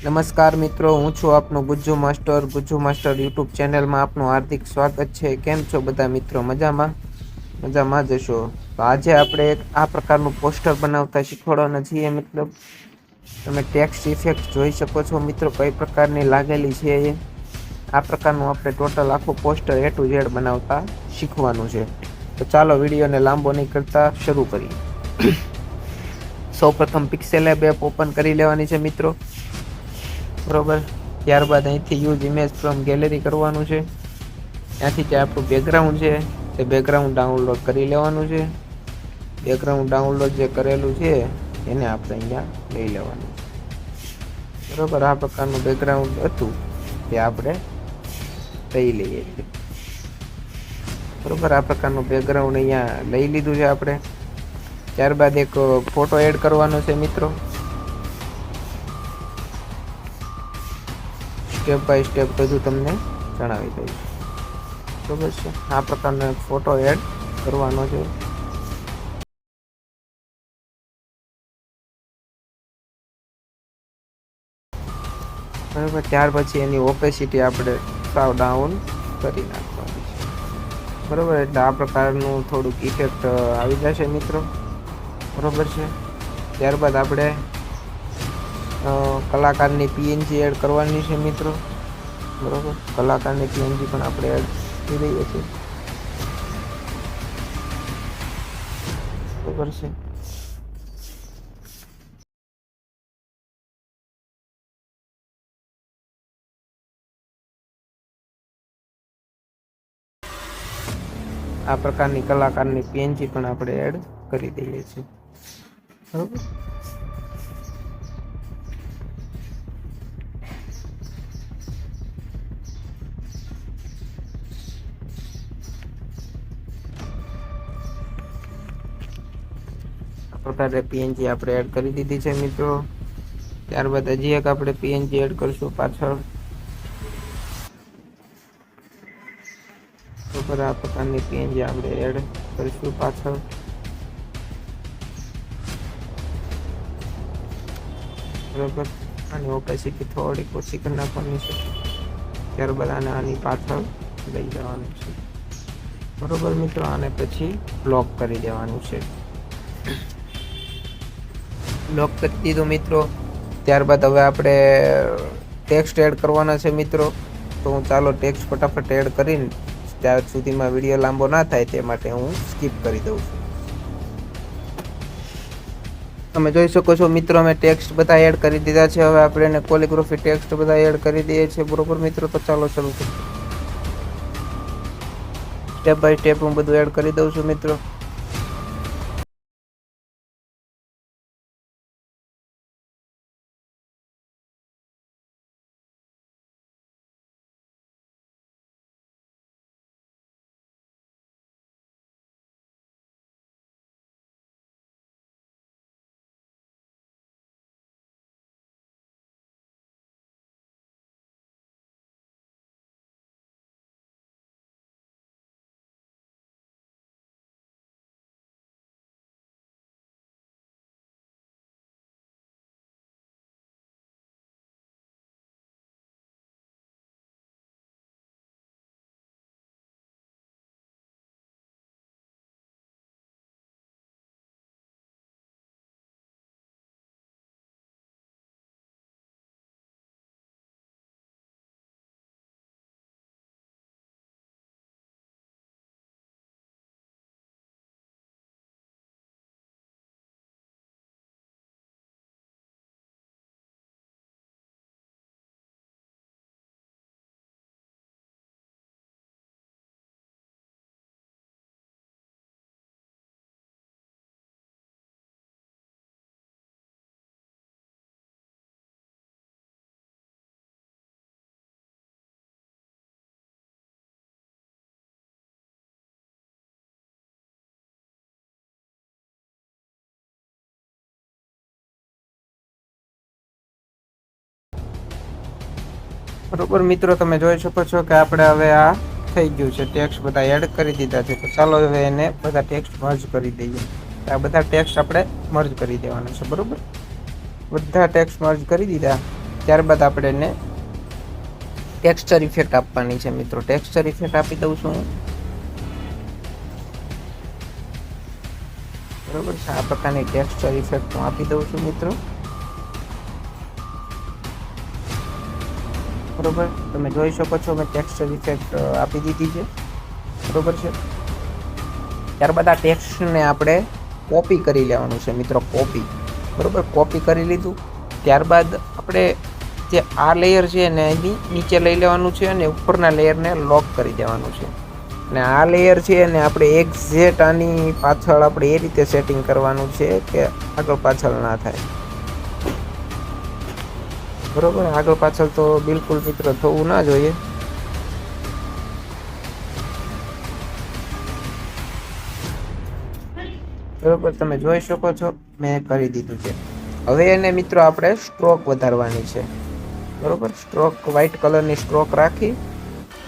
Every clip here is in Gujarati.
નમસ્કાર મિત્રો, હું છું આપનો ગુજ્જુ માસ્ટર યુટ્યુબ ચેનલમાં આપનું હાર્દિક સ્વાગત છે. કેમ છો બધા મિત્રો? મજામાં જશો. તો આજે આપણે એક આ પ્રકારનું પોસ્ટર બનાવતા શીખવાડવાના છીએ. મતલબ તમે ટેક્સ્ટ ઇફેક્ટ જોઈ શકો છો મિત્રો, કઈ પ્રકારની લાગેલી છે એ. આ પ્રકારનું આપણે ટોટલ આખું પોસ્ટર A to Z બનાવતા શીખવાનું છે. તો ચાલો વિડીયોને લાંબો નહીં કરતા શરૂ કરીએ. સૌ પ્રથમ પિક્સેલ લેબ એપ ઓપન કરી લેવાની છે મિત્રો, બરોબર. ત્યારબાદ અહીંથી યુઝ ઇમેજ ફ્રોમ ગેલેરી કરવાનું છે. ત્યાંથી જે આપણું બેકગ્રાઉન્ડ છે તે બેકગ્રાઉન્ડ ડાઉનલોડ કરી લેવાનું છે. બેકગ્રાઉન્ડ ડાઉનલોડ જે કરેલું છે એને આપણે અહીંયા લઈ લેવાનું છે, બરોબર. આ પ્રકારનું બેકગ્રાઉન્ડ હતું તે આપણે લઈ લઈએ છીએ, બરોબર. આ પ્રકારનું બેકગ્રાઉન્ડ અહીંયા લઈ લીધું છે આપણે. ત્યારબાદ એક ફોટો એડ કરવાનો છે મિત્રો. સ્ટેપ બાય સ્ટેપ બધું તમને જણાવી દઈશ, બરોબર છે. આ પ્રકારનો એક ફોટો એડ કરવાનો છે. બરાબર. ત્યાર પછી એની ઓપેસિટી આપણે સાવ ડાઉન કરી નાખવાની છે, બરોબર. એટલે આ પ્રકારનું થોડુંક ઇફેક્ટ આવી જશે મિત્રો, બરોબર છે. ત્યારબાદ આપણે કલાકારની પીએનજી એડ કરવાની છે મિત્રો, બરોબર. કલાકારની પીએનજી પણ આપણે એડ કરી દઈએ છીએ, બરોબર છે. આ પ્રકારની કલાકારની પીએનજી પણ આપણે એડ કરી દઈએ છીએ, બરોબર. પ્રકારે પીએનજી આપણે એડ કરી દીધી છે મિત્રો. ત્યારબાદ હજી એક આપણે પીએનજી એડ કરશું પાછળ, બરોબર. આ પ્રકારની પીએનજી આપણે એડ કરીશું પાછળ, બરોબર. આની ઓપેસિટી થોડીક ઓછી કરી નાખવાની છે. ત્યારબાદ આની પાછળ લઈ જવાનું છે, બરોબર મિત્રો. આને પછી લોક કરી દેવાનું છે. લોક કરી દીધું મિત્રો. ત્યારબાદ હવે આપણે ટેક્સ્ટ એડ કરવાના છે મિત્રો. તો હું ચાલો ટેક્સ્ટ ફટાફટ એડ કરીને ત્યાર સુધીમાં વિડીયો લાંબો ના થાય તે માટે હું સ્કીપ કરી દઉં છું. તમે જોઈ શકો છો મિત્રો, અમે ટેક્સ્ટ બધા એડ કરી દીધા છે. હવે આપણે એને કોલિગ્રાફી ટેક્સ્ટ બધા એડ કરી દઈએ છીએ, બરોબર મિત્રો. તો ચાલો શરૂ કરીએ. સ્ટેપ બાય સ્ટેપ હું બધું એડ કરી દઉં છું મિત્રો. બરોબર મિત્રો, તમે જોઈ શકો છો કે આપણે હવે આ થઈ ગયું છે. ટેક્સ્ટ બધા એડ કરી દીધા છે. તો ચાલો હવે એને બધા ટેક્સ્ટ મર્જ કરી દઈએ. આ બધા ટેક્સ્ટ આપણે મર્જ કરી દેવાના છે, બરોબર. બધા ટેક્સ્ટ મર્જ કરી દીધા. ત્યારબાદ આપણે એને ટેક્સચર ઇફેક્ટ આપવાની છે મિત્રો. ટેક્સચર ઇફેક્ટ આપી દઉં છું હું. બરોબર છે, આ પ્રકારની ટેક્સચર ઇફેક્ટ હું આપી દઉં છું મિત્રો. બરોબર, તમે જોઈ શકો છો મેં ટેક્સચર ઇફેક્ટ આપી દીધી છે. બરોબર છે. ત્યારબાદ આ ટેક્સ્ટને આપણે કોપી કરી લેવાનું છે મિત્રો. કોપી, બરોબર, કોપી કરી લીધું. ત્યારબાદ આપણે જે આ લેયર છે એને એની નીચે લઈ લેવાનું છે અને ઉપરના લેયરને લોક કરી દેવાનું છે. અને આ લેયર છે એને આપણે એક્ઝેક્ટ આની પાછળ આપણે એ રીતે સેટિંગ કરવાનું છે કે આગળ પાછળ ના થાય. બરોબર, આગળ પાછળ તો બિલકુલ મિત્રો થવું ના જોઈએ. બરોબર, તમે જોઈ શકો છો મેં કરી દીધું છે. હવે એને મિત્રો આપણે સ્ટ્રોક વધારવાની છે. બરોબર, સ્ટ્રોક વ્હાઈટ કલરની સ્ટ્રોક રાખી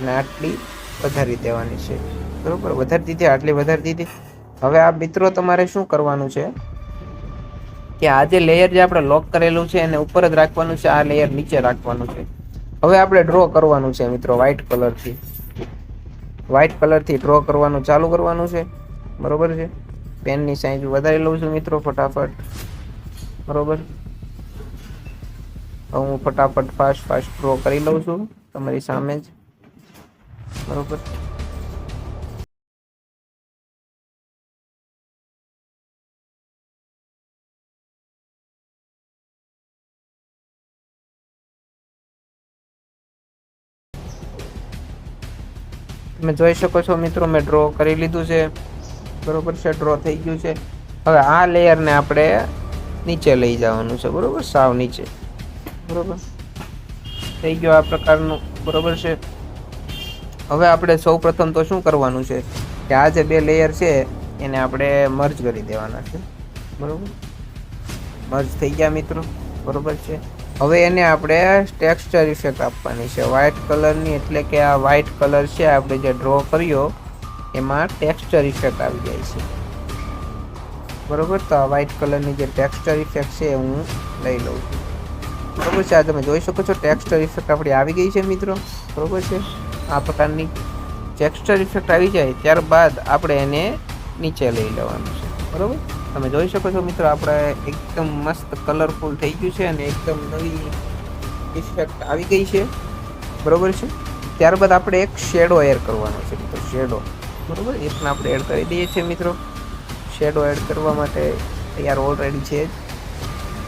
અને આટલી વધારી દેવાની છે. બરોબર, વધારી દીધી, આટલી વધારી દીધી. હવે આ મિત્રો તમારે શું કરવાનું છે કે આ જે લેયર જે આપણે લોક કરેલું છે એને ઉપર જ રાખવાનું છે, આ લેયર નીચે રાખવાનું છે. હવે આપણે ડ્રો કરવાનું છે મિત્રો વ્હાઈટ કલરથી. વ્હાઈટ કલરથી ડ્રો કરવાનું ચાલુ કરવાનું છે. બરોબર છે. પેનની સાઈઝ વધારી લઉં છું મિત્રો ફટાફટ. બરોબર, હવે હું ફટાફટ ફાસ્ટ ડ્રો કરી લઉં છું તમારી સામે જ. બરોબર, તમે જોઈ શકો છો મિત્રો મેં ડ્રો કરી લીધું છે. બરોબર છે, ડ્રો થઈ ગયું છે. હવે આ લેયરને આપણે નીચે લઈ જવાનું છે. બરોબર, સાવ નીચે. બરોબર, થઈ ગયો આ પ્રકારનું. બરોબર છે. હવે આપણે સૌ પ્રથમ તો શું કરવાનું છે કે આ જે બે લેયર છે એને આપણે મર્જ કરી દેવાના છે. બરોબર, મર્જ થઈ ગયા મિત્રો. બરોબર છે. હવે એને આપણે ટેક્સચર ઇફેક્ટ આપવાની છે વ્હાઈટ કલરની, એટલે કે આ વ્હાઈટ કલર છે આપણે જે ડ્રો કર્યો એમાં ટેક્સચર ઇફેક્ટ આવી જાય છે. બરોબર, તો આ વ્હાઈટ કલરની જે ટેક્સચર ઇફેક્ટ છે હું લઈ લઉં છું. બરોબર છે, આ તમે જોઈ શકો છો ટેક્સચર ઇફેક્ટ આપણી આવી ગઈ છે મિત્રો. બરોબર છે, આ પ્રકારની ટેક્સચર ઇફેક્ટ આવી જાય ત્યારબાદ આપણે એને નીચે લઈ લેવાનું છે. બરોબર, તમે જોઈ શકો છો મિત્રો આપણે એકદમ મસ્ત કલરફુલ થઈ ગયું છે અને એકદમ નવી ઇફેક્ટ આવી ગઈ છે. બરોબર છે. ત્યારબાદ આપણે એક શેડો એડ કરવાનો છે મિત્રો. શેડો, બરોબર, એ પણ આપણે એડ કરી દઈએ છીએ મિત્રો. શેડો એડ કરવા માટે તૈયાર ઓલરેડી છે જ.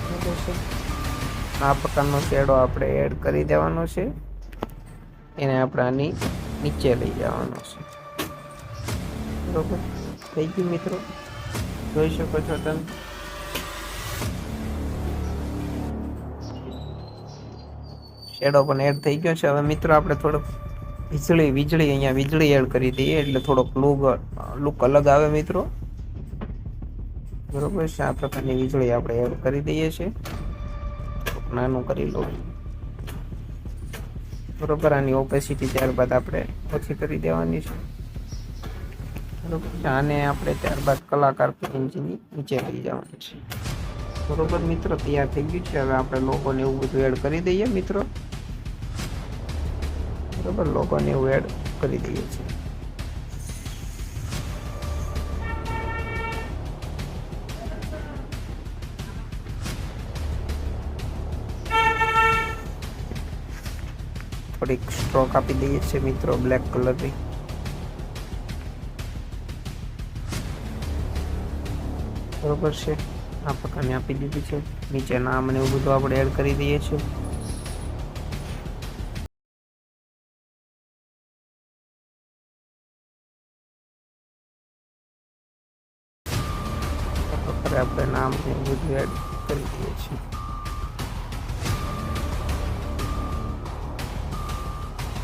બરોબર છે, આ પ્રકારનો શેડો આપણે એડ કરી દેવાનો છે. એને આપણે આની નીચે લઈ જવાનો છે. બરોબર, થઈ ગયું મિત્રો. જોઈ શકો છો તમે. શેડો પણ એડ થઈ ગયો છે. હવે મિત્રો આપણે થોડોક વીજળી અહીંયા વીજળી એડ કરી દઈએ એટલે થોડોક લુક અલગ આવે મિત્રો. બરોબર છે, આ પ્રકારની વીજળી આપણે એડ કરી દઈએ છીએ. નાનું કરી લઉં. બરોબર, આની ઓપેસિટી ત્યારબાદ આપણે ઓછી કરી દેવાની છે. બરોબર છે, આને આપણે ત્યારબાદ કલાકાર પેન્સિલની નીચે લઈ જવાની છે. બરોબર મિત્રો, તૈયાર થઈ ગયું છે. હવે આપણે લોગોને એવું બધું એડ કરી દઈએ મિત્રો. બરોબર, લોગોને એવું એડ કરી દઈએ છીએ. થોડીક સ્ટ્રોક આપી દઈએ છીએ મિત્રો બ્લેક કલરની. બરોબર છે, આ પ્રકારની આપી દીધી છે. નીચે નામ અને એવું બધું આપણે એડ કરી દઈએ છીએ. આપણે નામ ને એવું બધું એડ કરી દઈએ છીએ.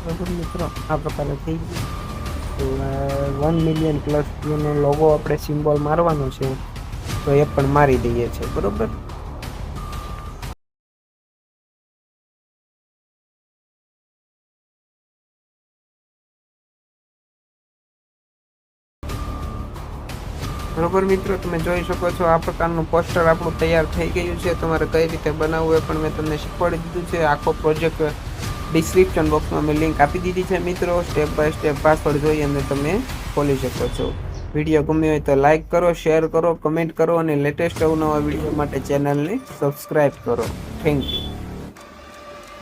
બરોબર મિત્રો, આ પ્રકારે થઈ ગયું. 1 મિલિયન પ્લસ નો લોગો આપણે સિમ્બોલ મારવાનો છે તો એ પણ મારી દઈએ છીએ. બરોબર, બરોબર મિત્રો, તમે જોઈ શકો છો આ પ્રકારનું પોસ્ટર આપણું તૈયાર થઈ ગયું છે. તમારે કઈ રીતે બનાવવું એ પણ મેં તમને શીખવાડી દીધું છે. આખો પ્રોજેક્ટ ડિસ્ક્રિપ્શન બોક્સમાં મેં લિંક આપી દીધી છે મિત્રો. સ્ટેપ બાય સ્ટેપ પાસવર્ડ જોઈ અને તમે ખોલી શકો છો. વિડીયો ગમ્યો હોય તો લાઇક કરો, શેર કરો, કમેન્ટ કરો અને લેટેસ્ટ અવનવા વિડીયો માટે ચેનલને સબસ્ક્રાઈબ કરો. Thank you.